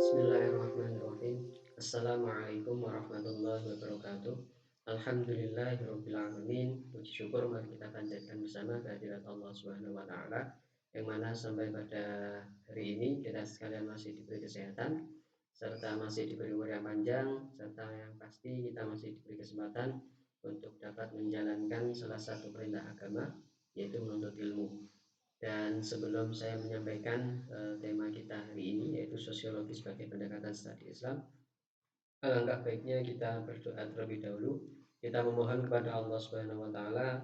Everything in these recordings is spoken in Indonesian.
Bismillahirrahmanirrahim. Assalamualaikum warahmatullahi wabarakatuh. Alhamdulillahirobbilalamin. Puji syukur mari kita panjatkan bersama kehadirat Allah Subhanahu wa taala, yang mana sampai pada hari ini kita sekalian masih diberi kesehatan, serta masih diberi umur yang panjang, serta yang pasti kita masih diberi kesempatan untuk dapat menjalankan salah satu perintah agama, yaitu menuntut ilmu. Dan sebelum saya menyampaikan tema kita hari ini, yaitu sosiologi sebagai pendekatan studi Islam, alangkah baiknya kita berdoa terlebih dahulu. Kita memohon kepada Allah Subhanahu wa taala,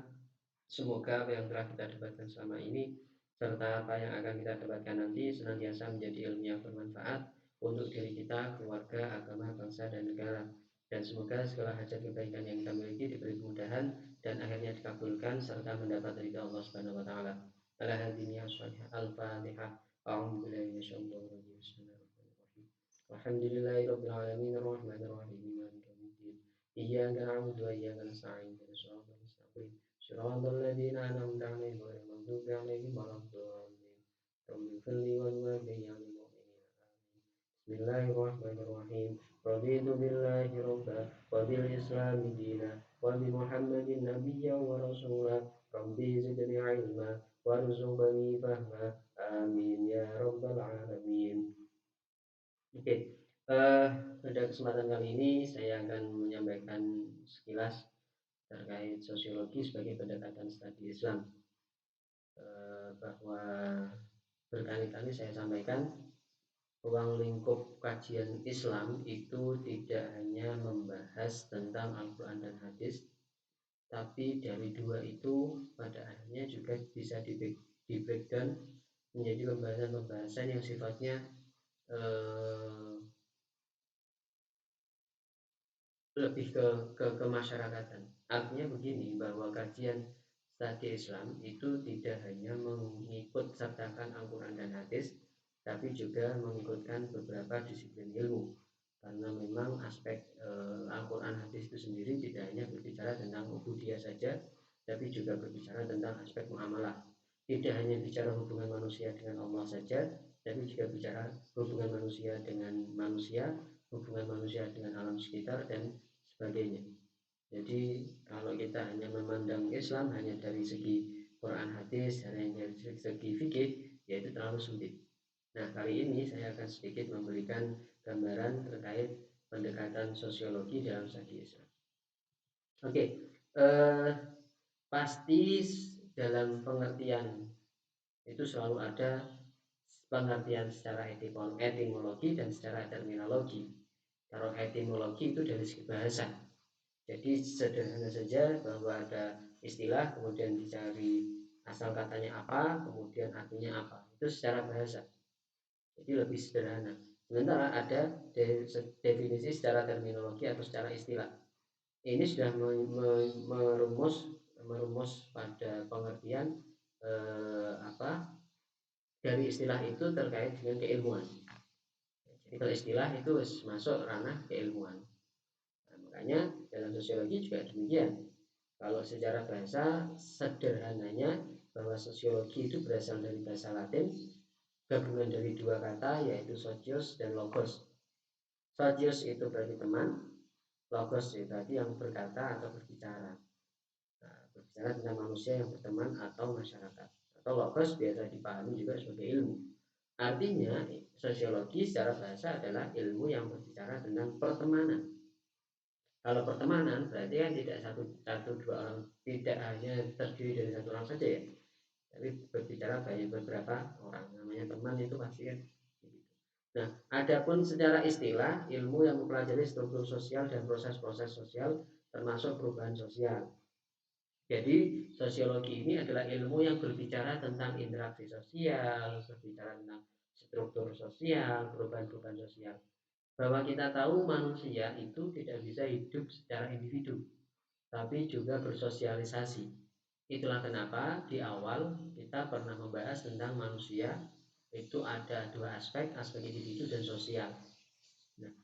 semoga apa yang telah kita dapatkan selama ini serta apa yang akan kita dapatkan nanti senantiasa menjadi ilmu yang bermanfaat untuk diri kita, keluarga, agama, bangsa, dan negara. Dan semoga segala hajat kebaikan yang kita miliki diberi kemudahan dan akhirnya dikabulkan serta mendapat ridha Allah Subhanahu wa taala. Ala hadhihi al-Fatihah. A'udzu billahi minasyaitonir rajim. Bismillahirrahmanirrahim. Alhamdulillahirabbil alamin arrahmanir rahim maliki yaumiddin. Iyyaka na'budu wa iyyaka nasta'in. Ihdinas siratal mustaqim. Shiratal ladzina an'amta 'alaihim ghairil maghdubi 'alaihim waladdallin. Rabbi ighfirli wa li walidayya wa lil mu'minina amin. Bismillahirrahmanirrahim. Raditu billahi rabba wa bil islami dina wa bi Muhammadin nabiyyan wa rasula. Rabbi zidni 'ilma warzuqni fahma. Amin ya rabbal alamin. Oke, pada kesempatan kali ini saya akan menyampaikan sekilas terkait sosiologi sebagai pendekatan studi Islam. Bahwa berkali-kali saya sampaikan, ruang lingkup kajian Islam itu tidak hanya membahas tentang Al-Quran dan hadis, tapi dari dua itu pada akhirnya juga bisa di breakdown menjadi pembahasan-pembahasan yang sifatnya lebih ke kemasyarakatan. Artinya begini, bahwa kajian studi Islam itu tidak hanya mengikut sertakan Al-Quran dan hadis, tapi juga mengikutkan beberapa disiplin ilmu. Karena memang aspek Al-Quran hadis itu sendiri tidak hanya berbicara tentang ubudiyah saja, tapi juga berbicara tentang aspek muamalah. Tidak hanya bicara hubungan manusia dengan Allah saja, tapi juga bicara hubungan manusia dengan manusia, hubungan manusia dengan alam sekitar, dan sebagainya. Jadi kalau kita hanya memandang Islam hanya dari segi Quran hadis, hanya dari segi fikih, yaitu terlalu sempit. Nah, kali ini saya akan sedikit memberikan gambaran terkait pendekatan sosiologi dalam studi Islam. Oke, pasti dalam pengertian itu selalu ada pengertian secara etimologi dan secara terminologi. Kalau etimologi itu dari segi bahasa. Jadi sederhana saja bahwa ada istilah, kemudian dicari asal katanya apa, kemudian artinya apa. Itu secara bahasa. Jadi lebih sederhana. Sementara ada definisi secara terminologi atau secara istilah. Ini sudah merumus pada pengertian dari istilah itu terkait dengan keilmuan. Jadi kalau istilah itu masuk ranah keilmuan. Nah, makanya dalam sosiologi juga demikian. Kalau secara bahasa sederhananya bahwa sosiologi itu berasal dari bahasa Latin, gabungan dari dua kata yaitu socios dan logos. Socios itu berarti teman, logos itu berarti yang berkata atau berbicara. Nah, berbicara tentang manusia yang berteman atau masyarakat. Atau logos biasa dipahami juga sebagai ilmu. Artinya sosiologi secara bahasa adalah ilmu yang berbicara tentang pertemanan. Kalau pertemanan berarti kan tidak satu dua orang, tidak hanya terdiri dari satu orang saja ya, tapi berbicara banyak beberapa orang, namanya teman itu pasti kan begitu. Nah, adapun secara istilah ilmu yang mempelajari struktur sosial dan proses-proses sosial termasuk perubahan sosial. Jadi sosiologi ini adalah ilmu yang berbicara tentang interaksi sosial, berbicara tentang struktur sosial, perubahan-perubahan sosial. Bahwa kita tahu manusia itu tidak bisa hidup secara individu, tapi juga bersosialisasi. Itulah kenapa di awal kita pernah membahas tentang manusia itu ada dua aspek, aspek individu dan sosial. Nah,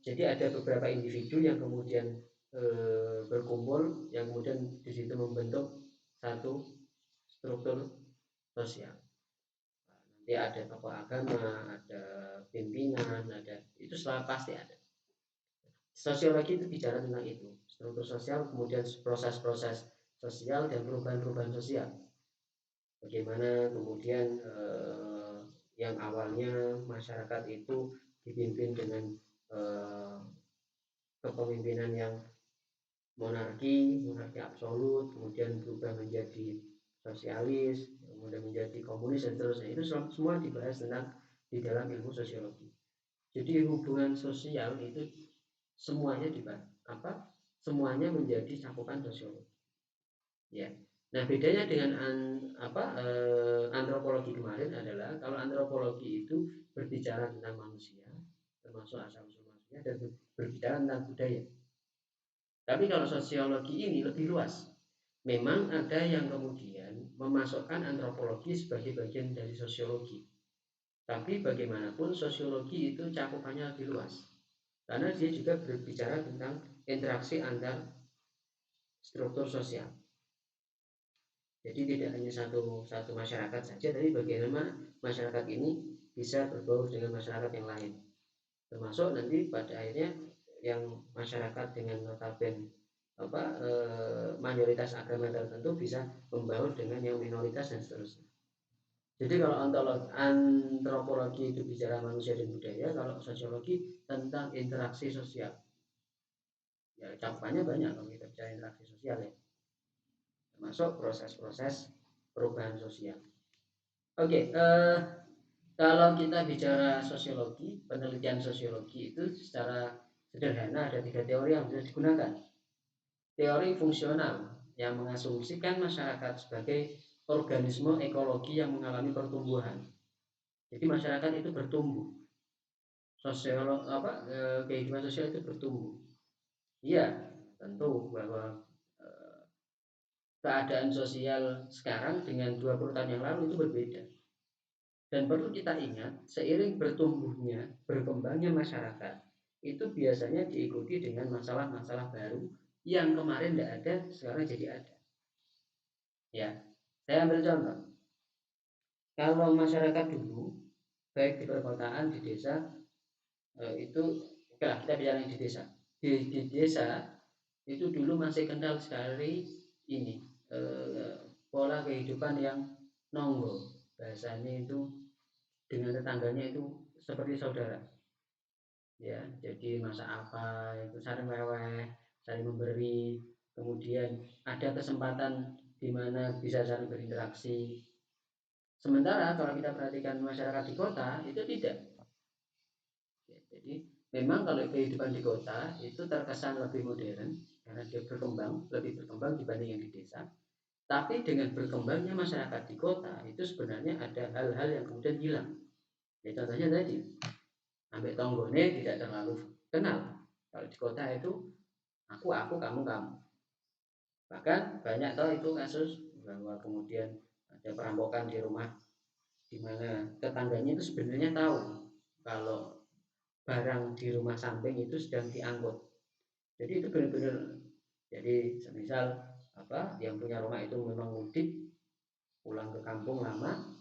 jadi ada beberapa individu yang kemudian berkumpul, yang kemudian di situ membentuk satu struktur sosial. Nanti ada tokoh agama, ada pimpinan, ada selalu pasti ada. Sosiologi itu bicara tentang itu, struktur sosial, kemudian proses-proses sosial dan perubahan-perubahan sosial. Bagaimana kemudian yang awalnya masyarakat itu dipimpin dengan kepemimpinan yang monarki absolut, kemudian berubah menjadi sosialis, kemudian menjadi komunis dan seterusnya. Itu semua dibahas tentang di dalam ilmu sosiologi. Jadi hubungan sosial itu semuanya dibahas, semuanya menjadi cakupan sosiologi. Ya. Nah, bedanya dengan antropologi kemarin adalah kalau antropologi itu berbicara tentang manusia, termasuk asal-usul manusia, dan berbicara tentang budaya. Tapi kalau sosiologi ini lebih luas. Memang ada yang kemudian memasukkan antropologi sebagai bagian dari sosiologi. Tapi bagaimanapun sosiologi itu cakupannya lebih luas. Karena dia juga berbicara tentang interaksi antar struktur sosial. Jadi tidak hanya satu masyarakat saja, tapi bagaimana masyarakat ini bisa berbaur dengan masyarakat yang lain. Termasuk nanti pada akhirnya yang masyarakat dengan notabene mayoritas agama tertentu bisa membaur dengan yang minoritas dan seterusnya. Jadi kalau antropologi itu bicara manusia dan budaya, kalau sosiologi tentang interaksi sosial. Ya cakupannya banyak kalau kita bicara interaksi sosial ya. Termasuk proses-proses perubahan sosial. Oke, kalau kita bicara sosiologi, penelitian sosiologi itu secara sederhana ada 3 teori yang bisa digunakan. Teori fungsional yang mengasumsikan masyarakat sebagai organisme ekologi yang mengalami pertumbuhan. Jadi masyarakat itu bertumbuh. Kehidupan sosial itu bertumbuh. Iya, tentu bahwa keadaan sosial sekarang dengan 20 tahun yang lalu itu berbeda. Dan perlu kita ingat, seiring bertumbuhnya, berkembangnya masyarakat, itu biasanya diikuti dengan masalah-masalah baru yang kemarin tidak ada, sekarang jadi ada. Ya, saya ambil contoh. Kalau masyarakat dulu, baik di perkotaan, di desa, itu, kita bicara di desa. Di desa itu dulu masih kental sekali ini pola kehidupan yang nonggo, bahasanya itu dengan tetangganya itu seperti saudara ya. Jadi masak apa itu saling meweh, saling memberi, kemudian ada kesempatan di mana bisa saling berinteraksi. Sementara kalau kita perhatikan masyarakat di kota itu tidak ya, jadi memang kalau kehidupan di kota itu terkesan lebih modern karena dia lebih berkembang dibanding yang di desa. Tapi dengan berkembangnya masyarakat di kota itu sebenarnya ada hal-hal yang kemudian hilang. Ya, contohnya tadi, sampai tonggone tidak terlalu kenal. Kalau di kota itu aku, kamu. Bahkan banyak toh itu kasus bahwa kemudian ada perampokan di rumah di mana tetangganya itu sebenarnya tahu kalau barang di rumah samping itu sedang diangkut. Jadi itu benar-benar, jadi semisal yang punya rumah itu memang mudik pulang ke kampung lama,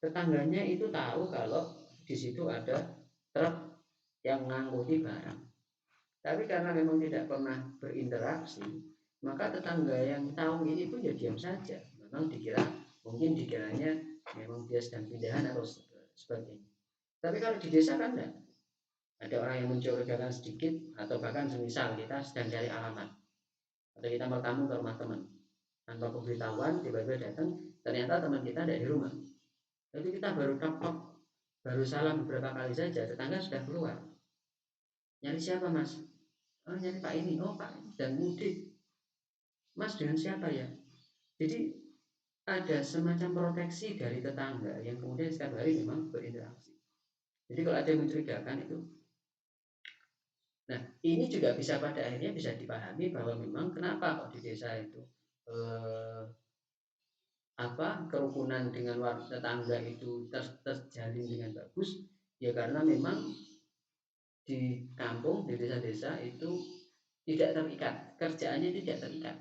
tetangganya itu tahu kalau di situ ada truk yang mengangkuti barang. Tapi karena memang tidak pernah berinteraksi, maka tetangga yang tahu ini pun ya diam saja. Memang dikiranya memang dia sedang pindahan atau sebagainya. Tapi kalau di desa kan enggak. Ada orang yang mencurigakan sedikit, atau bahkan semisal kita sedang cari alamat, atau kita mau tamu ke rumah teman, tanpa pemberitahuan tiba-tiba datang, ternyata teman kita ada di rumah. Jadi kita baru ketok, baru salam beberapa kali saja, tetangga sudah keluar. Nyari siapa mas? Oh nyari pak ini. Oh pak dan mudik. Mas dengan siapa ya? Jadi ada semacam proteksi dari tetangga yang kemudian setiap hari memang berinteraksi. Jadi kalau ada yang mencurigakan itu, nah ini juga bisa pada akhirnya bisa dipahami bahwa memang kenapa kok di desa itu kerukunan dengan warga tetangga itu terjalin dengan bagus ya, karena memang di kampung, di desa-desa itu tidak terikat, kerjaannya tidak terikat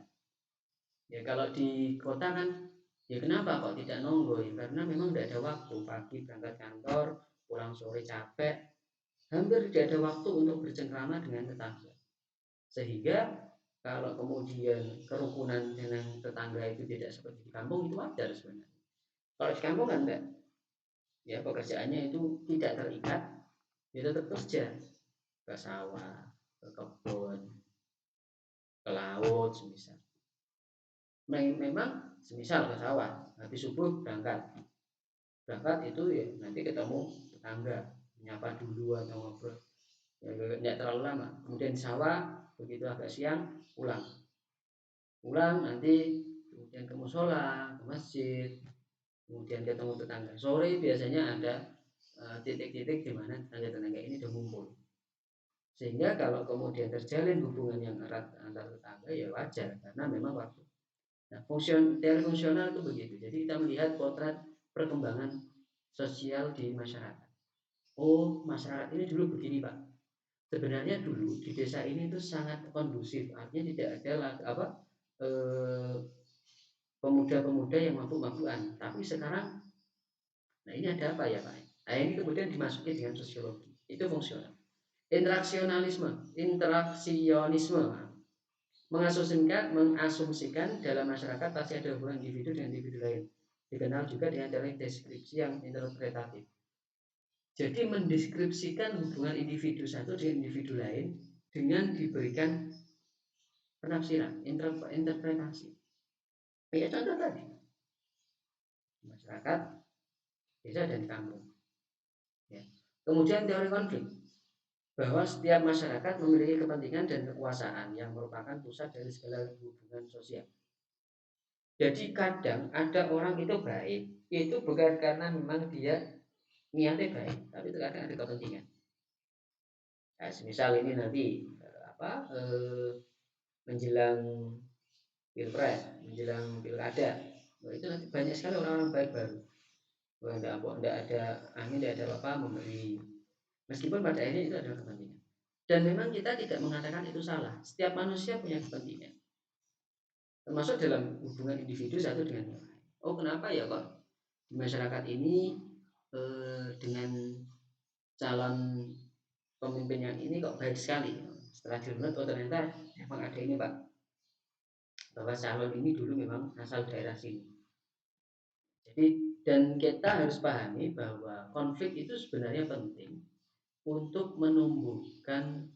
ya. Kalau di kota kan ya kenapa kok tidak nonggo ya, karena memang tidak ada waktu, pagi berangkat kantor, pulang sore capek, hampir tidak ada waktu untuk bercengkrama dengan tetangga. Sehingga kalau kemudian kerukunan dengan tetangga itu tidak seperti di kampung, itu wajar sebenarnya. Kalau di kampung kan enggak, ya pekerjaannya itu tidak terikat, dia tetap kerja ke sawah, ke kebun, ke laut, semisal. Memang semisal ke sawah, habis subuh berangkat itu ya nanti ketemu tetangga, menyapa dulu atau ngobrol, ya tidak terlalu lama. Kemudian di sawah begitu agak siang pulang nanti kemudian ke musola, ke masjid, kemudian ketemu tetangga. Sore biasanya ada titik-titik di mana tetangga-tetangga ini sudah ngumpul. Sehingga kalau kemudian terjalin hubungan yang erat antar tetangga ya wajar karena memang waktu. Nah, teori fungsional itu begitu. Jadi kita melihat potret perkembangan sosial di masyarakat. Oh, masyarakat ini dulu begini, Pak. Sebenarnya dulu di desa ini itu sangat kondusif. Artinya tidak ada eh, pemuda-pemuda yang mabuk-mabukan. Tapi sekarang, nah ini ada apa ya, Pak? Nah, ini kemudian dimasuki dengan sosiologi. Itu fungsional. Interaksionisme mengasumsikan dalam masyarakat pasti ada hubungan individu dengan individu lain. Dikenal juga dengan teori deskripsi yang interpretatif. Jadi mendeskripsikan hubungan individu satu dengan individu lain dengan diberikan penafsiran, interpretasi. Ya contoh tadi, masyarakat desa dan kampung. Ya. Kemudian teori konflik, bahwa setiap masyarakat memiliki kepentingan dan kekuasaan yang merupakan pusat dari segala hubungan sosial. Jadi kadang ada orang itu baik, itu bukan karena memang dia niatnya baik, tapi terkadang ada kepentingan. Nah, misal ini nanti menjelang pilpres, menjelang pilkada, itu nanti banyak sekali orang-orang baik baru. Tidak ada angin, tidak ada apa memberi. Meskipun pada akhirnya itu adalah kepentingan. Dan memang kita tidak mengatakan itu salah. Setiap manusia punya kepentingan. Termasuk dalam hubungan individu satu dengan yang lain. Oh, kenapa ya kok di masyarakat ini dengan calon pemimpin yang ini kok baik sekali. Setelah dirunut, oh ternyata memang ada ini Pak, bahwa calon ini dulu memang asal daerah sini. Jadi dan kita harus pahami bahwa konflik itu sebenarnya penting untuk menumbuhkan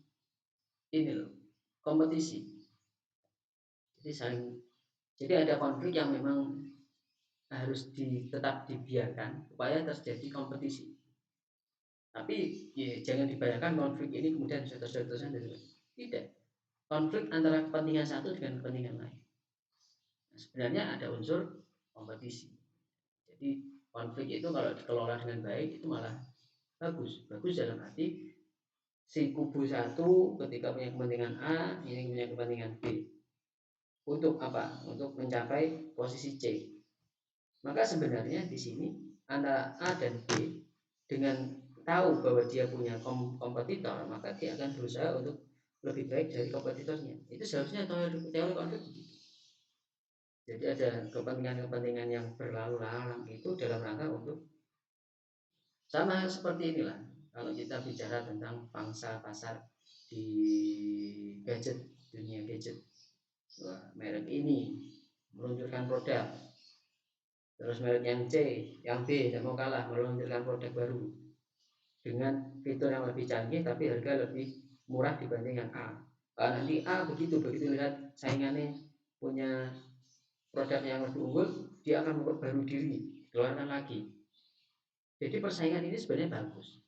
ini loh, kompetisi. Jadi ada konflik yang memang harus tetap dibiarkan supaya terjadi kompetisi. Tapi ya, jangan dibayangkan konflik ini kemudian terus-terusan tidak. Konflik antara kepentingan satu dengan kepentingan lain. Nah, sebenarnya ada unsur kompetisi. Jadi konflik itu kalau dikelola dengan baik itu malah bagus. Bagus dalam arti si kubu satu ketika punya kepentingan A, ini punya kepentingan B. Untuk apa? Untuk mencapai posisi C. Maka sebenarnya di sini antara A dan B dengan tahu bahwa dia punya kompetitor, maka dia akan berusaha untuk lebih baik dari kompetitornya. Itu seharusnya teori konflik begitu. Jadi ada kepentingan-kepentingan yang berlalu lalang itu dalam rangka untuk sama seperti inilah. Kalau kita bicara tentang pangsa pasar di gadget, dunia gadget, wah, merek ini meluncurkan produk, terus merek yang C, yang B tidak mau kalah meluncurkan produk baru dengan fitur yang lebih canggih tapi harga lebih murah dibanding yang A. Nanti A begitu lihat saingannya punya produk yang lebih unggul, dia akan memperbarui diri, keluarkan lagi. Jadi persaingan ini sebenarnya bagus.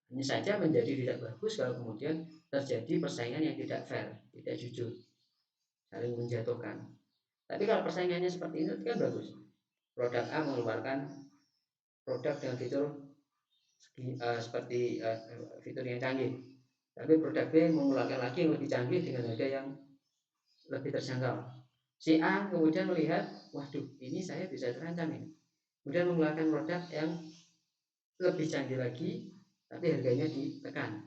Hanya saja menjadi tidak bagus kalau kemudian terjadi persaingan yang tidak fair, tidak jujur, saling menjatuhkan. Tapi kalau persaingannya seperti ini kan bagus. Produk A mengeluarkan produk dengan fitur seperti fitur yang canggih, tapi produk B mengeluarkan lagi yang lebih canggih dengan harga yang lebih terjangkau. Si A kemudian melihat, waduh ini saya bisa terancam ini, kemudian mengeluarkan produk yang lebih canggih lagi tapi harganya ditekan.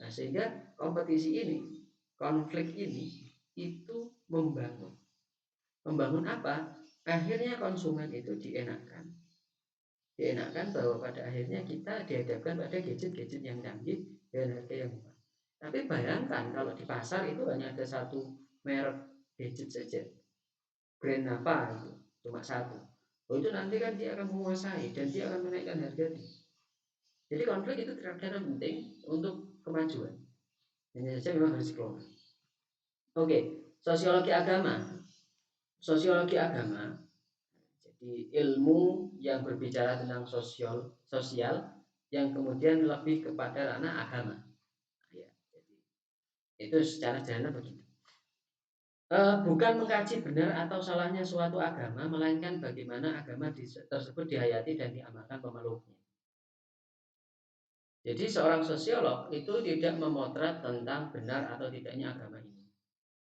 Nah, sehingga kompetisi ini, konflik ini itu membangun apa? Akhirnya konsumen itu dienakkan dienakkan bahwa pada akhirnya kita dihadapkan pada gadget-gadget yang canggih dengan harga yang murah. Tapi bayangkan kalau di pasar itu hanya ada satu merek gadget saja, brand apa itu cuma satu. Oh, itu nanti kan dia akan menguasai dan dia akan menaikkan harganya. Jadi konflik itu kadang-kadang penting untuk kemajuan. Hanya saja memang harus dikelola. Oke, sosiologi agama. Sosiologi agama, jadi ilmu yang berbicara tentang sosial yang kemudian lebih kepada ranah agama. Ya, jadi itu secara sederhana begitu. Bukan mengkaji benar atau salahnya suatu agama, melainkan bagaimana agama tersebut dihayati dan diamalkan pemeluknya. Jadi seorang sosiolog itu tidak memotret tentang benar atau tidaknya agama ini,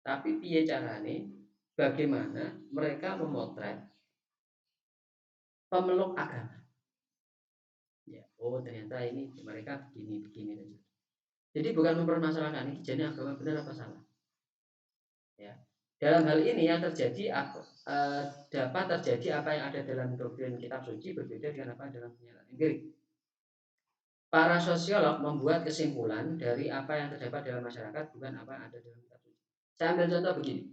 tapi piye carane bagaimana mereka memotret pemeluk agama. Ya, oh ternyata ini mereka begini saja. Jadi bukan mempermasalahkan ini jadi agama benar apa salah. Ya. Dalam hal ini yang terjadi dapat terjadi apa yang ada dalam doktrin kitab suci berbeda dengan apa dalam pernyataan empirik. Para sosiolog membuat kesimpulan dari apa yang terdapat dalam masyarakat bukan apa yang ada dalam kitab suci. Saya ambil contoh begini.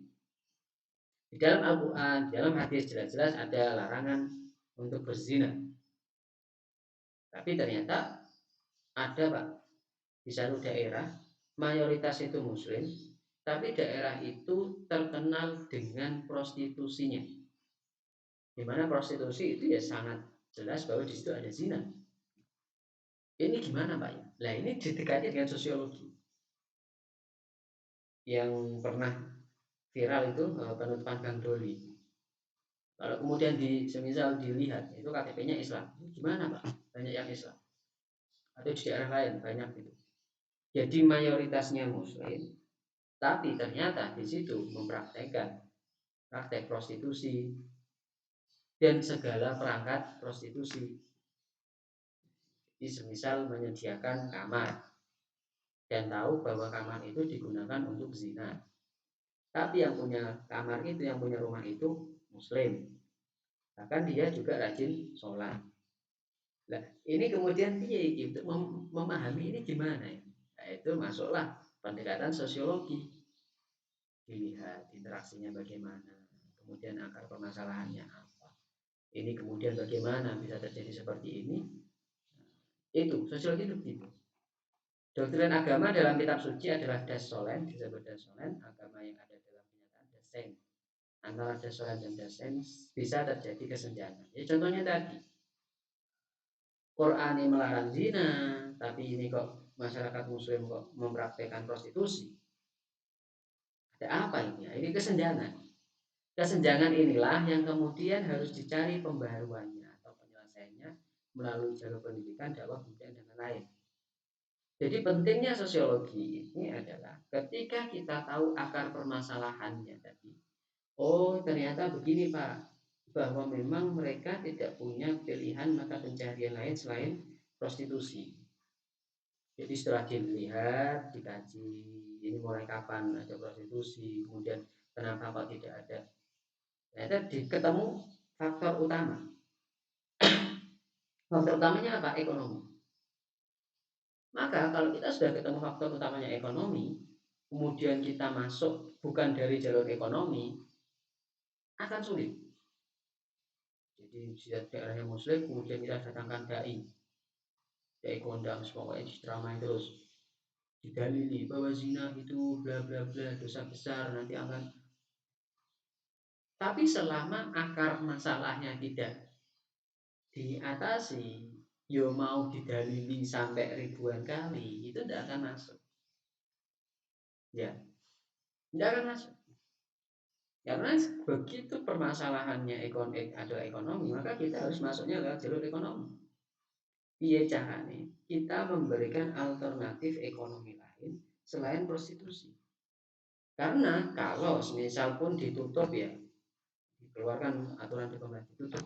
Di dalam Al-Quran, di dalam hadis jelas-jelas ada larangan untuk berzina. Tapi ternyata ada Pak, di satu daerah mayoritas itu muslim, tapi daerah itu terkenal dengan prostitusinya. Di mana prostitusi itu ya sangat jelas bahwa di situ ada zina. Ini gimana Pak ya? Nah ini didekati dengan sosiologi. Yang pernah viral itu penutupan Gang Doli. Kalau kemudian semisal dilihat itu KTP-nya Islam, gimana Pak? Banyak yang Islam. Atau di daerah lain banyak itu. Jadi mayoritasnya muslim, tapi ternyata di situ mempraktekkan praktek prostitusi dan segala perangkat prostitusi. Jadi semisal menyediakan kamar dan tahu bahwa kamar itu digunakan untuk zina. Tapi yang punya kamar itu, yang punya rumah itu muslim. Bahkan dia juga rajin sholat. Nah, ini kemudian dia untuk memahami ini gimana ya? Nah, itu masuklah pendekatan sosiologi. Dilihat interaksinya bagaimana, kemudian akar permasalahannya apa. Ini kemudian bagaimana bisa terjadi seperti ini. Itu sosiologi itu begitu. Doktrin agama dalam kitab suci adalah dasolen, disebut dasolen, agama yang ada dalam kenyataan dasen. Antara dasolen dan dasen bisa terjadi kesenjangan. Ya contohnya tadi, Quran ini melarang zina, tapi ini kok masyarakat muslim kok mempraktekkan prostitusi. Ada apa ini? Ini kesenjangan. Kesenjangan inilah yang kemudian harus dicari pembaharuannya atau penyelesaiannya melalui jalur pendidikan, dakwah, pendidikan, dan lain-lain. Jadi pentingnya sosiologi ini adalah ketika kita tahu akar permasalahannya tadi. Oh ternyata begini Pak, bahwa memang mereka tidak punya pilihan mata pencaharian lain selain prostitusi. Jadi setelah dilihat, dikaji, ini mulai kapan ada prostitusi, kemudian kenapa kok tidak ada. Ternyata ketemu faktor utama. Faktor utamanya apa? Ekonomi. Maka kalau kita sudah ketemu faktor utamanya ekonomi, kemudian kita masuk bukan dari jalur ekonomi, akan sulit. Jadi setiap daerahnya muslim, kemudian kita datangkan dai kondang, pokoknya diceramai terus, didalili bahwa zina itu bla bla bla dosa besar, nanti akan. Tapi selama akar masalahnya tidak diatasi, yo mau didalili sampai ribuan kali, itu tidak akan masuk. Ya, tidak akan masuk. Karena begitu permasalahannya adalah ekonomi, maka kita harus masuknya lewat jalur ekonomi. Piye carane kita memberikan alternatif ekonomi lain selain prostitusi. Karena kalau misal pun ditutup ya, dikeluarkan aturan di pemerintah ditutup,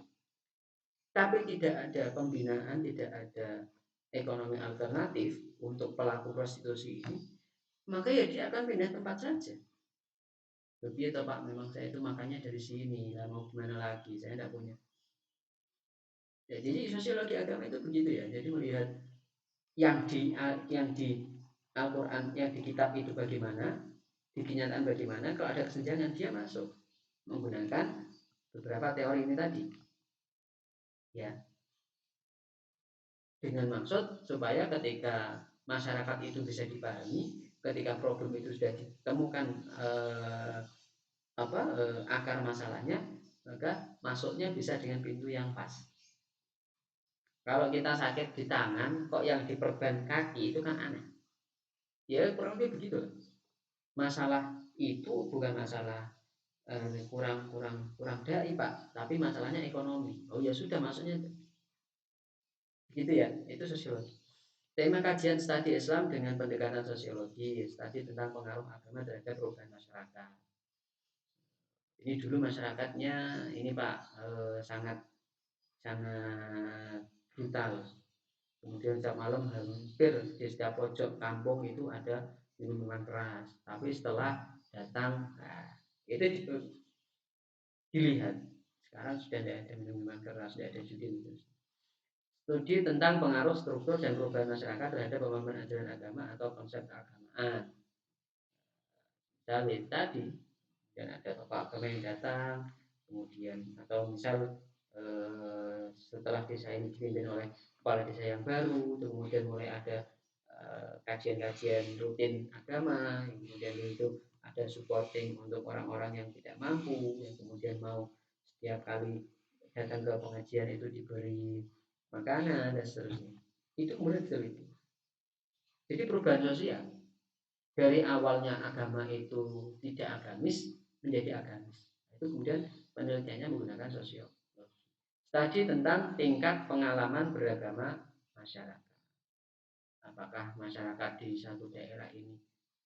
tapi tidak ada pembinaan, tidak ada ekonomi alternatif untuk pelaku prostitusi ini, maka ya dia akan pindah tempat saja. Lebih atau Pak, memang saya itu makanya dari sini, lah mau gimana lagi, saya tidak punya. Ya, jadi sosiologi agama itu begitu ya. Jadi melihat yang di Al-Quran, yang di kitab itu bagaimana, di kenyataan bagaimana. Kalau ada kesenjangan dia masuk menggunakan beberapa teori ini tadi, ya, dengan maksud supaya ketika masyarakat itu bisa dipahami, ketika problem itu sudah ditemukan akar masalahnya, maka masuknya bisa dengan pintu yang pas. Kalau kita sakit di tangan, kok yang diperban kaki, itu kan aneh. Ya kurang lebih begitu. Masalah itu bukan masalah kurang dai Pak, tapi masalahnya ekonomi. Oh ya sudah, maksudnya begitu ya. Itu sosiologi. Tema kajian studi Islam dengan pendekatan sosiologi, studi tentang pengaruh agama terhadap perubahan masyarakat. Ini dulu masyarakatnya ini Pak, sangat sangat brutal. Kemudian setiap malam hampir di setiap pojok kampung itu ada minuman keras. Tapi setelah datang, nah, itu dilihat sekarang sudah tidak ada minuman keras, tidak ada judi. Studi tentang pengaruh struktur dan perubahan masyarakat terhadap pemahaman ajaran agama atau konsep keagamaan. Saya tadi dan ada tokoh agama yang datang, kemudian atau misal setelah desa ini dipimpin oleh kepala desa yang baru, kemudian mulai ada kajian-kajian rutin agama, kemudian itu ada supporting untuk orang-orang yang tidak mampu, yang kemudian mau setiap kali datang ke pengajian itu diberi makanan dan seterusnya. Itu kemudian diteliti. Jadi perubahan sosial dari awalnya agama itu tidak agamis menjadi agamis. Itu kemudian penelitiannya menggunakan sosiologi. Studi tentang tingkat pengalaman beragama masyarakat. Apakah masyarakat di satu daerah ini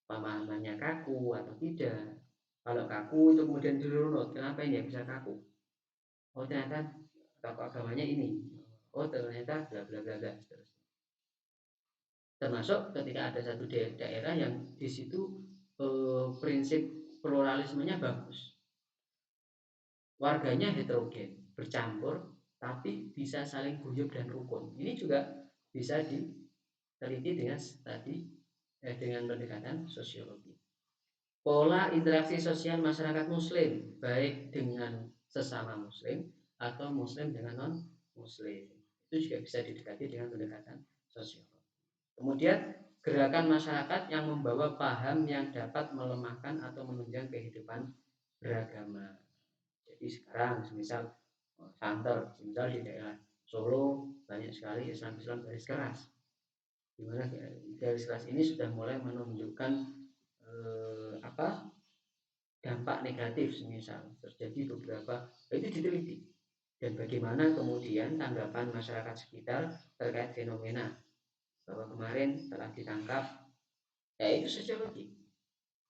pemahamannya kaku atau tidak? Kalau kaku itu kemudian dirunut, kenapa ini bisa kaku? Oh ternyata tokoh agamanya ini. Oh ternyata bla bla bla bla. Termasuk ketika ada satu daerah yang di situ prinsip pluralismenya bagus, warganya heterogen, bercampur, tapi bisa saling guyup dan rukun. Ini juga bisa diteliti dengan tadi dengan pendekatan sosiologi. Pola interaksi sosial masyarakat Muslim, baik dengan sesama Muslim atau Muslim dengan non Muslim, itu juga bisa didekati dengan pendekatan sosiologi. Kemudian gerakan masyarakat yang membawa paham yang dapat melemahkan atau menunjang kehidupan beragama. Jadi sekarang misal santer, misal di daerah Solo banyak sekali Islam garis keras, di mana garis keras ini sudah mulai menunjukkan dampak negatif, misal terjadi beberapa, itu diteliti dan bagaimana kemudian tanggapan masyarakat sekitar terkait fenomena bahwa kemarin telah ditangkap, ya itu sosiologi,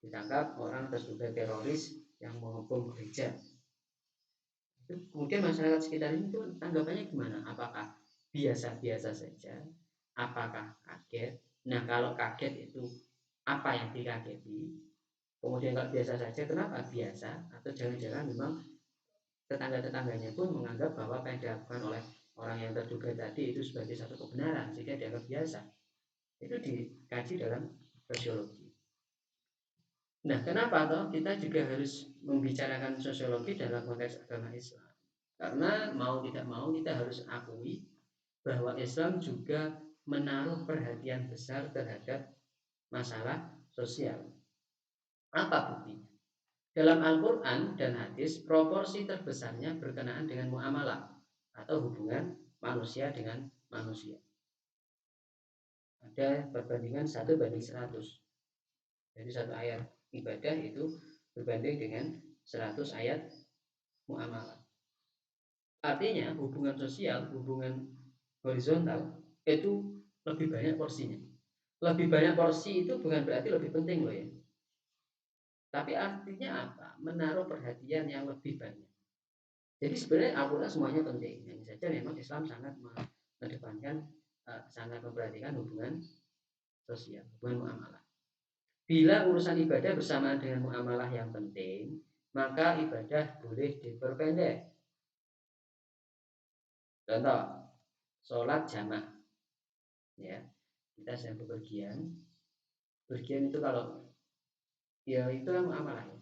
ditangkap orang terduga teroris yang mengepung gereja. Kemudian masyarakat sekitar itu tanggapannya gimana? Apakah biasa-biasa saja? Apakah kaget? Nah kalau kaget itu apa yang dikageti? Kemudian kalau biasa saja, kenapa biasa? Atau jangan-jangan memang tetangga-tetangganya pun menganggap bahwa apa yang dilakukan oleh orang yang terduga tadi itu sebagai satu kebenaran sehingga dianggap biasa. Itu dikaji dalam sosiologi. Nah, kenapa toh kita juga harus membicarakan sosiologi dalam konteks agama Islam? Karena mau tidak mau kita harus akui bahwa Islam juga menaruh perhatian besar terhadap masalah sosial. Apa buktinya? Dalam Al-Quran dan hadis, proporsi terbesarnya berkenaan dengan muamalah atau hubungan manusia dengan manusia. Ada perbandingan 1:100. Jadi satu ayat ibadah itu berbanding dengan 100 ayat muamalah. Artinya hubungan sosial, hubungan horizontal itu lebih banyak porsinya. Lebih banyak porsi itu bukan berarti lebih penting loh ya. Tapi artinya apa? Menaruh perhatian yang lebih banyak. Jadi sebenarnya Al-Quran semuanya penting. Hanya saja memang Islam sangat mengedepankan, sangat memperhatikan hubungan sosial, hubungan muamalah. Bila urusan ibadah bersamaan dengan muamalah yang penting, maka ibadah boleh diperpendek. Contoh, sholat jamak. Ya, kita sedang bepergian. Bepergian itu kalau ya itu kan muamalah ya.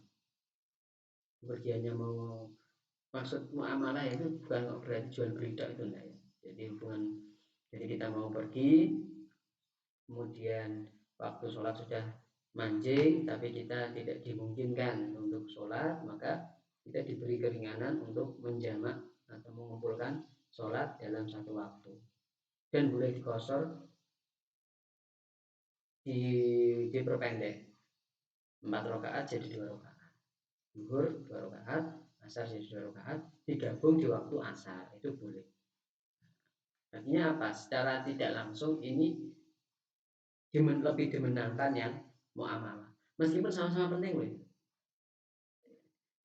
Bepergiannya mau maksud muamalah itu bukan berarti jual beli itu enggak ya. Jadi hubungan, jadi kita mau pergi, kemudian waktu sholat sudah mancing, tapi kita tidak dimungkinkan untuk sholat, maka kita diberi keringanan untuk menjamak atau mengumpulkan sholat dalam satu waktu, dan boleh dikosor, diperpendek, 4 rakaat jadi 2 rakaat, zuhur 2 rakaat, asar jadi 2 rakaat, digabung di waktu asar, itu boleh. Artinya apa? Secara tidak langsung ini lebih dimenangkan yang muamalah, meskipun sama-sama penting loh.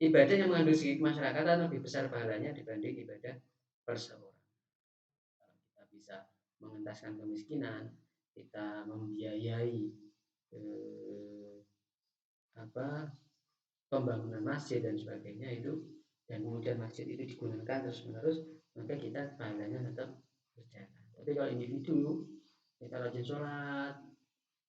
Ibadah yang mengandung segi kemasyarakatan lebih besar pahalanya dibanding ibadah perseorangan. Kalau kita bisa mengentaskan kemiskinan, kita membiayai pembangunan masjid dan sebagainya itu, dan kemudian masjid itu digunakan terus menerus, maka kita pahalanya tetap berjalan. Tapi kalau individu kita rajin sholat,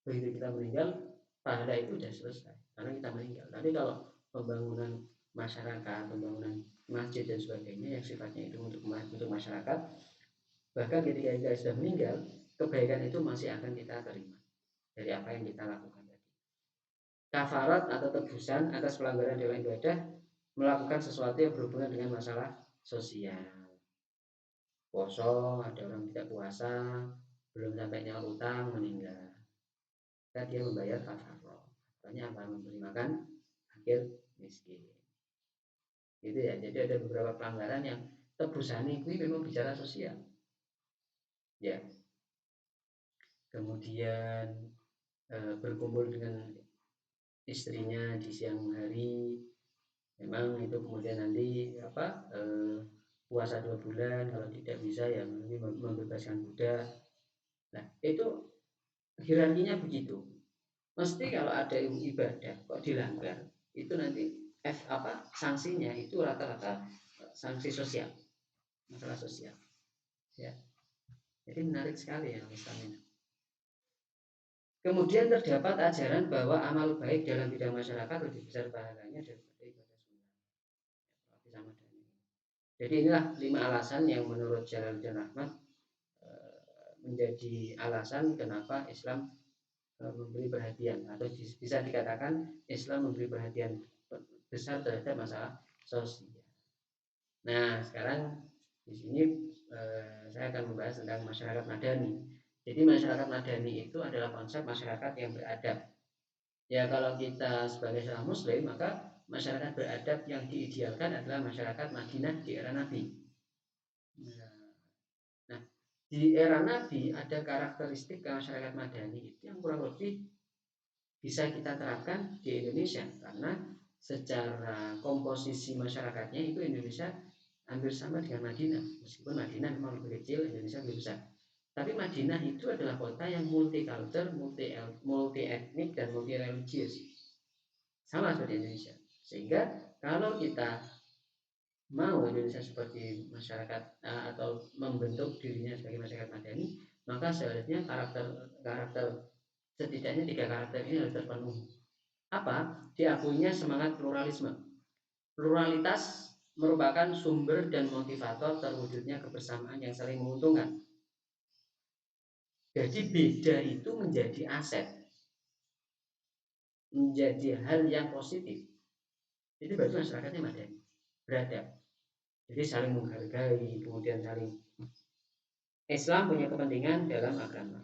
begitu kita meninggal, pahala itu sudah selesai karena kita meninggal. Tapi kalau pembangunan masyarakat, pembangunan masjid dan sebagainya yang sifatnya itu untuk masyarakat, bahkan ketika kita sudah meninggal, kebaikan itu masih akan kita terima dari apa yang kita lakukan tadi. Kafarat atau tebusan atas pelanggaran dalam ibadah, melakukan sesuatu yang berhubungan dengan masalah sosial. Poso, ada orang tidak puasa, belum sampai nyaur utang, meninggal, maka dia membayar kafarat. Katanya apa? Memberi makan fakir miskin. Gitu ya. Jadi ada beberapa pelanggaran yang tebusannya itu memang bicara sosial. Ya. Kemudian berkumpul dengan istrinya di siang hari, memang itu kemudian nanti puasa 2 bulan, kalau tidak bisa ya membebaskan budak. Nah itu hierarkinya begitu. Mesti kalau ada ibadah kok dilanggar, itu nanti sanksinya itu rata-rata sanksi sosial, masalah sosial. Ya. Jadi menarik sekali ya Islam ini. Kemudian terdapat ajaran bahwa amal baik dalam bidang masyarakat lebih besar pahalanya daripada ibadah sunnah. Jadi inilah 5 alasan yang menurut Jalaluddin Rahmat menjadi alasan kenapa Islam memberi perhatian, atau bisa dikatakan Islam memberi perhatian besar terhadap masalah sosial. Nah, sekarang di sini saya akan membahas tentang masyarakat madani. Jadi masyarakat madani itu adalah konsep masyarakat yang beradab. Ya, kalau kita sebagai seorang muslim, maka masyarakat beradab yang diidealkan adalah masyarakat Madinah di era Nabi. Nah, di era Nabi ada karakteristik masyarakat madani itu yang kurang lebih bisa kita terapkan di Indonesia, karena secara komposisi masyarakatnya itu Indonesia hampir sama dengan Madinah, meskipun Madinah memang lebih kecil, Indonesia lebih besar. Tapi Madinah itu adalah kota yang multicultural, multi etnik dan multi religius, sama seperti Indonesia. Sehingga kalau kita mau Indonesia seperti masyarakat atau membentuk dirinya sebagai masyarakat madani, maka seharusnya karakter setidaknya 3 karakter ini harus terpenuhi. Apa? Diakuinya semangat pluralisme. Pluralitas merupakan sumber dan motivator terwujudnya kebersamaan yang saling menguntungkan. Jadi beda itu menjadi aset, menjadi hal yang positif. Itu berarti masyarakatnya madani, beradab. Jadi saling menghargai, kemudian saling. Islam punya kepentingan dalam agama,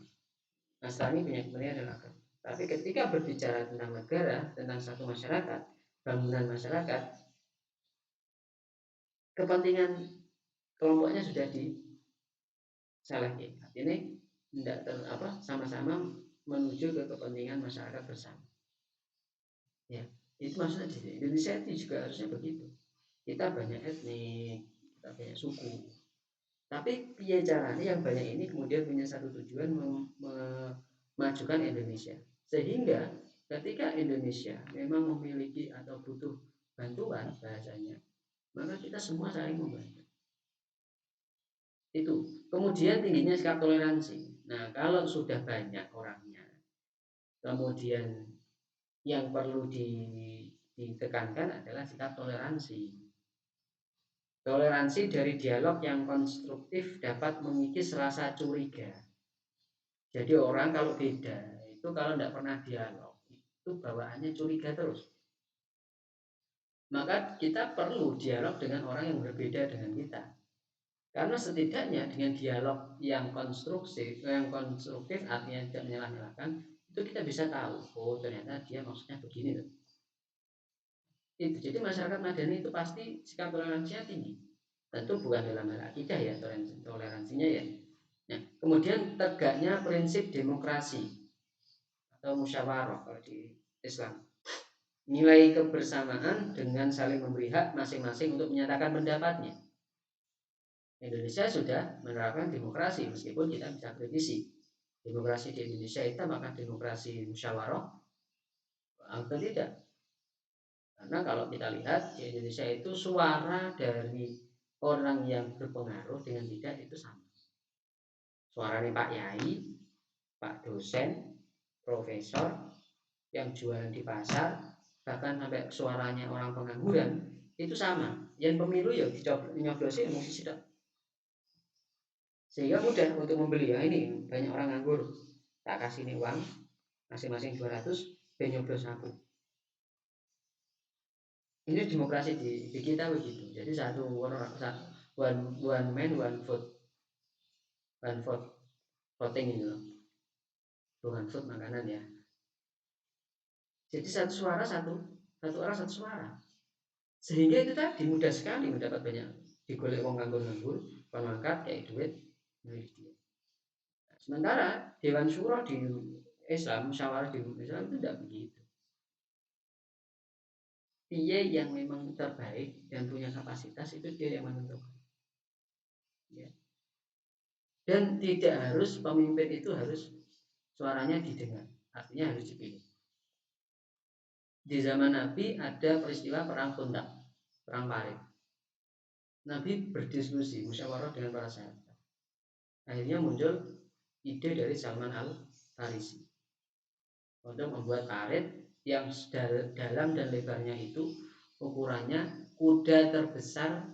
Nasrani punya kepentingan dalam agama. Tapi ketika berbicara tentang negara, tentang satu masyarakat, bangunan masyarakat, kepentingan kelompoknya sudah disalahin. Ini tidak sama-sama menuju ke kepentingan masyarakat bersama. Ya, itu maksudnya di Indonesia itu juga harusnya begitu. Kita banyak etnik, kita banyak suku. Tapi piye caranya yang banyak ini kemudian punya satu tujuan, memajukan Indonesia. Sehingga ketika Indonesia memang memiliki atau butuh bantuan bahasanya, maka kita semua saling membantu. Itu. Kemudian tingginya sikap toleransi. Nah, kalau sudah banyak orangnya, kemudian yang perlu ditekankan adalah sikap toleransi. Toleransi dari dialog yang konstruktif dapat mengikis rasa curiga. Jadi orang kalau beda, itu kalau tidak pernah dialog, itu bawaannya curiga terus. Maka kita perlu dialog dengan orang yang berbeda dengan kita. Karena setidaknya dengan dialog yang konstruktif artinya tidak menyalah-nyalahkan, itu kita bisa tahu, oh ternyata dia maksudnya begini loh. Itu jadi masyarakat Madani itu pasti sikap toleransinya tinggi. Tentu bukan dalam hal akidah ya toleransinya ya. Nah, kemudian tegaknya prinsip demokrasi atau musyawarah kalau di Islam. Nilai kebersamaan dengan saling memberi hak masing-masing untuk menyatakan pendapatnya. Indonesia sudah menerapkan demokrasi meskipun kita bisa kritisi. Demokrasi di Indonesia itu apakah demokrasi musyawarah atau tidak? Karena kalau kita lihat di Indonesia itu suara dari orang yang berpengaruh dengan tidak itu sama. Suaranya Pak Yai, Pak dosen, profesor yang jualan di pasar, bahkan sampai suaranya orang pengangguran itu sama. Yang pemilu ya nyoblosin emosi sedang. Sehingga mudah untuk membeli. Ya ini banyak orang nganggur, tak kasih ini uang masing-masing 200 ben nyoblos aku. Ini demokrasi di kita begitu. Jadi one man one vote voting ini loh. Bukan vote makanan ya. Jadi satu suara satu orang satu suara. Sehingga itu tadi mudah sekali mendapat banyak digolek wong nganggur-nganggur, pangkat kayak duit milik dia. Sementara Dewan Syuro di Islam, musyawarah di Islam itu tidak begitu. Dia yang memang terbaik dan punya kapasitas itu dia yang menentukan. Ya. Dan tidak harus pemimpin itu harus suaranya didengar, artinya harus dipilih. Di zaman Nabi ada peristiwa perang Khandaq, perang Parit. Nabi berdiskusi, musyawarah dengan para sahabat. Akhirnya muncul ide dari Salman Al-Farisi untuk membuat parit yang dalam dan lebarnya itu ukurannya kuda terbesar,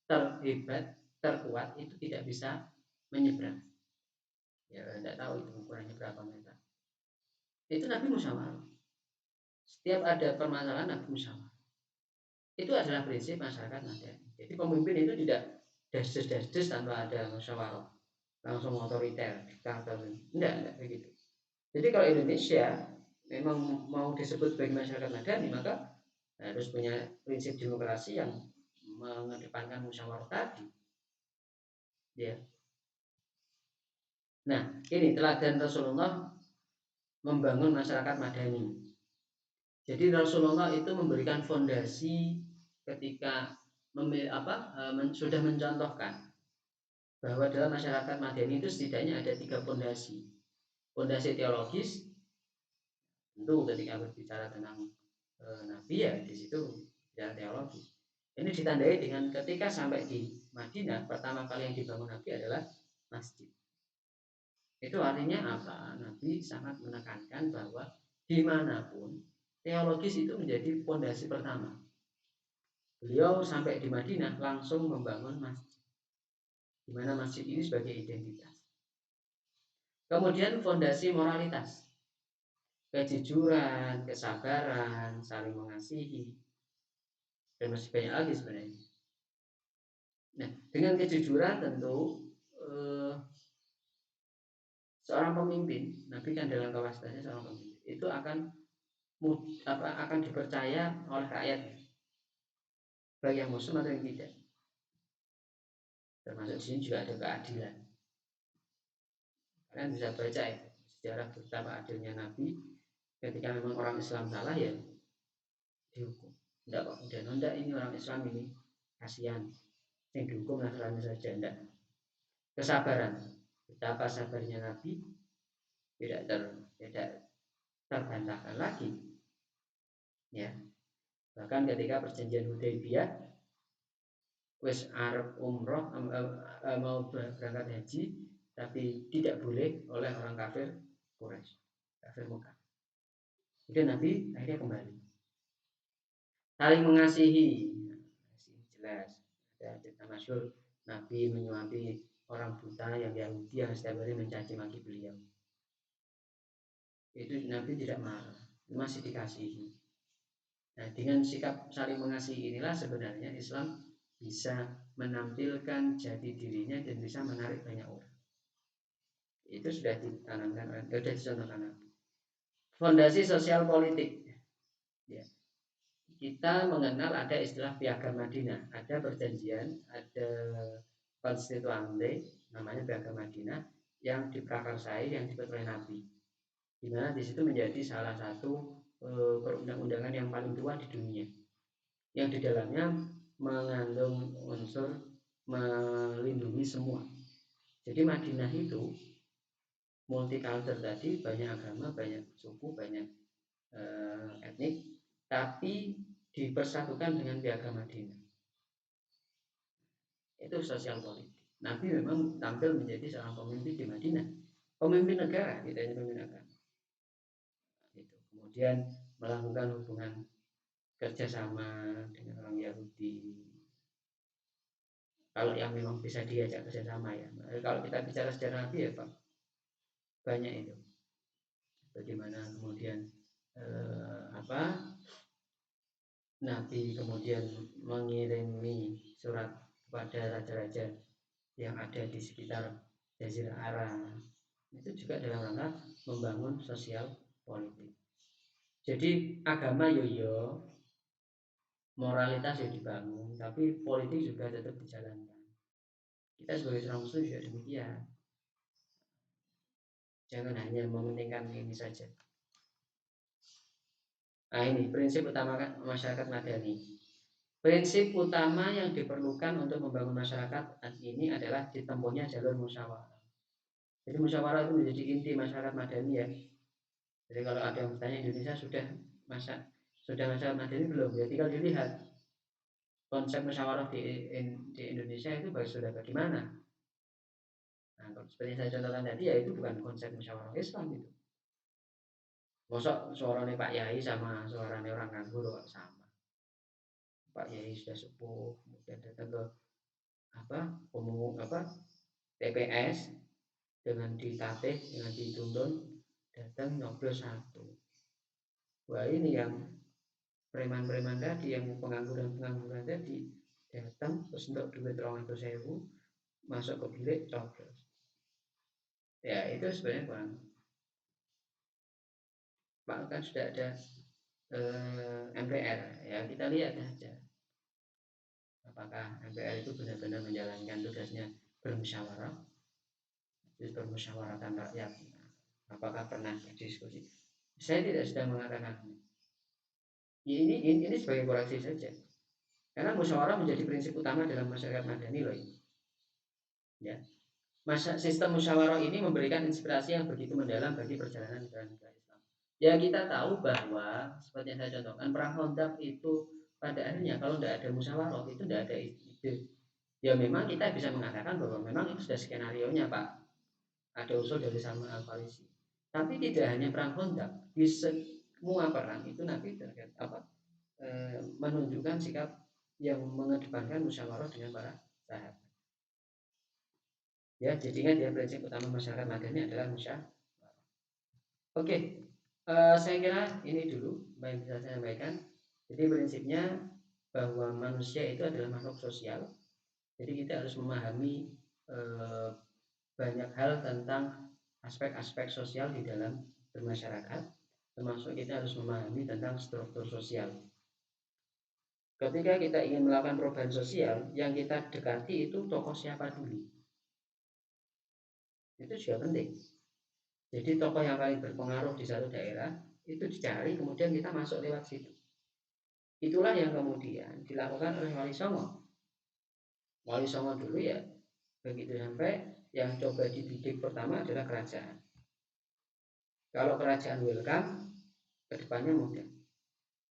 terhebat, terkuat itu tidak bisa menyeberang. Ya tidak tahu itu ukurannya berapa meter. Itu Nabi musyawarah. Setiap ada permasalahan Nabi musyawarah. Itu adalah prinsip masyarakat Madani. Jadi pemimpin itu tidak desdes tanpa ada musyawarah, langsung otoriter, diktator. Enggak begitu. Jadi kalau Indonesia memang mau disebut sebagai masyarakat Madani, maka harus punya prinsip demokrasi yang mengedepankan musyawarah tadi. Ya. Nah, ini teladan Rasulullah membangun masyarakat Madani. Jadi Rasulullah itu memberikan fondasi ketika sudah mencontohkan bahwa dalam masyarakat Madani itu setidaknya ada 3 fondasi. Fondasi teologis, tentu ketika berbicara tentang Nabi ya di situ bicara teologis. Ini ditandai dengan ketika sampai di Madinah pertama kali yang dibangun Nabi adalah masjid. Itu artinya apa? Nabi sangat menekankan bahwa dimanapun teologis itu menjadi fondasi pertama. Beliau sampai di Madinah langsung membangun masjid, di mana masjid ini sebagai identitas. Kemudian fondasi moralitas, kejujuran, kesabaran, saling mengasihi, dan masih banyak lagi sebenarnya. Nah, dengan kejujuran tentu seorang pemimpin, Nabi kan dalam kapasitasnya seorang pemimpin, itu akan dipercaya oleh rakyat, baik yang muslim atau yang tidak. Termasuk di sini juga ada keadilan. Kalian bisa baca itu sejarah betapa adilnya Nabi. Ketika memang orang Islam salah ya dihukum. Tidak kok kemudian ini orang Islam ini kasihan, yang dihukum Nasrani saja tidak. Kesabaran, betapa sabarnya Nabi tidak terbantahkan lagi. Ya, bahkan ketika perjanjian Hudaybiyah wis arep umroh mau berangkat haji, tapi tidak boleh oleh orang kafir Quraisy, kafir Mekah. Jadi Nabi akhirnya kembali. Saling mengasihi, jelas. Ada cerita masyhur Nabi menyuapi orang buta yang Yahudi yang setiap hari mencaci maki beliau. Itu Nabi tidak marah, masih dikasihi. Nah, dengan sikap saling mengasihi inilah sebenarnya Islam bisa menampilkan jati dirinya dan bisa menarik banyak orang. Itu sudah ditanamkan, sudah dicontohkan. Fondasi sosial politik. Ya. Kita mengenal ada istilah Piagam Madinah, ada perjanjian, ada konstituante namanya Piagam Madinah yang diprakarsai, yang dibuat oleh Nabi. Di mana di situ menjadi salah satu perundang-undangan yang paling tua di dunia, yang di dalamnya mengandung unsur melindungi semua. Jadi Madinah itu multikultur tadi, banyak agama, banyak suku, banyak etnik, tapi dipersatukan dengan Piagam Madinah. Itu sosial politik. Nabi memang tampil menjadi seorang pemimpin di Madinah, pemimpin negara, tidak hanya pemimpin agama. Itu. Kemudian melakukan hubungan kerjasama dengan orang Yahudi. Kalau yang memang bisa diajak kerjasama ya. Kalau kita bicara sejarah Nabi ya Pak, banyak itu. Bagaimana kemudian Nabi kemudian mengirimi surat kepada raja-raja yang ada di sekitar Jazirah Arab. Itu juga dalam rangka membangun sosial politik. Jadi agama yo moralitas ya dibangun, tapi politik juga tetap dijalankan. Kita sebagai seorang muslim juga demikian. Jangan hanya mementingkan ini saja. Nah ini prinsip utama masyarakat madani. Prinsip utama yang diperlukan untuk membangun masyarakat ini adalah ditempuhnya jalur musyawarah. Jadi musyawarah itu menjadi inti masyarakat madani ya. Jadi kalau ada yang bertanya Indonesia sudah masyarakat madani belum? Ya tinggal dilihat konsep musyawarah di Indonesia itu sudah bagaimana. Nah, seperti saya contohkan tadi ya itu bukan konsep musyawarah Islam itu. Mosok suaranya Pak Yai sama suaranya orang nganggur kok sama. Pak Yai sudah sepuh, kemudian datang ke TPS dengan ditatih, dengan dituntun, datang nyoblos satu. Wah ini yang preman-preman tadi, yang pengangguran tadi datang terus untuk duit 200.000 masuk ke bilik coblos. Ya itu sebenarnya Pak kan sudah ada MPR ya, kita lihat saja apakah MPR itu benar-benar menjalankan tugasnya bermusyawarah, bermusyawarahkan rakyat, apakah pernah berdiskusi. Saya tidak sedang mengatakan ya, ini sebagai koreksi saja, karena musyawarah menjadi prinsip utama dalam masyarakat madani loh ini. Ya, sistem musyawarah ini memberikan inspirasi yang begitu mendalam bagi perjalanan negara Islam. Ya kita tahu bahwa seperti yang saya contohkan perang Khandaq itu pada akhirnya kalau tidak ada musyawarah itu tidak ada ide. Ya memang kita bisa mengatakan bahwa memang itu sudah skenario nya Pak, ada usul dari sama koalisi. Tapi tidak hanya perang Khandaq, di semua perang itu Nabi menunjukkan sikap yang mengedepankan musyawarah dengan para sahabat. Ya, jadi ingat ya prinsip utama masyarakat madani adalah musyawarah. Oke, saya kira ini dulu yang bisa saya sampaikan. Jadi prinsipnya bahwa manusia itu adalah makhluk sosial. Jadi kita harus memahami banyak hal tentang aspek-aspek sosial di dalam bermasyarakat, termasuk kita harus memahami tentang struktur sosial. Ketika kita ingin melakukan perubahan sosial, yang kita dekati itu tokoh siapa dulu. Itu juga penting. Jadi tokoh yang paling berpengaruh di satu daerah itu dicari, kemudian kita masuk lewat situ. Itulah yang kemudian dilakukan oleh Wali Songo. Wali Songo dulu ya, begitu sampai yang coba dibidik pertama adalah kerajaan. Kalau kerajaan welcome, kedepannya mudah.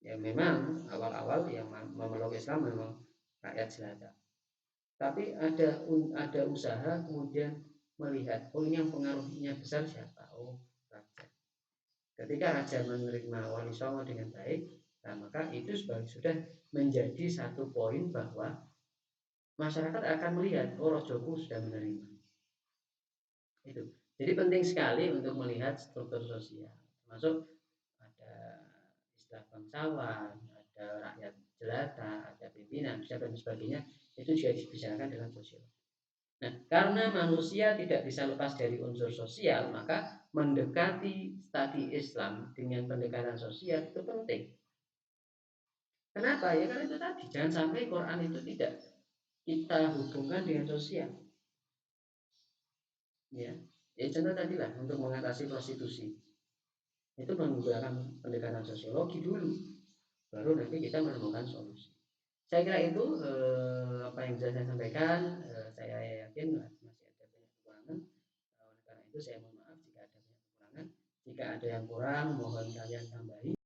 Ya memang awal-awal yang memeluk Islam memang rakyat jelata. tapi ada usaha kemudian melihat, oh ini yang pengaruhnya besar siapa? Oh, raja. Ketika raja menerima wali songo dengan baik, nah maka itu sudah menjadi satu poin bahwa masyarakat akan melihat, oh rojoku sudah menerima. Itu. Jadi penting sekali untuk melihat struktur sosial, termasuk ada istilah bangsawan, ada rakyat jelata, ada pimpinan, dan sebagainya. Itu juga dibicarakan dalam sosial. Nah, karena manusia tidak bisa lepas dari unsur sosial, maka mendekati studi Islam dengan pendekatan sosial itu penting. Kenapa? Ya karena itu tadi, jangan sampai Quran itu tidak kita hubungkan dengan sosial. Ya, contoh tadi lah untuk mengatasi prostitusi itu menggunakan pendekatan sosiologi dulu, baru nanti kita menemukan solusi. Saya kira itu apa yang bisa saya sampaikan. Saya yakin masih ada banyak kekurangan. Oleh karena itu saya mohon maaf jika ada banyak kekurangan. Jika ada yang kurang, mohon kalian tambahi.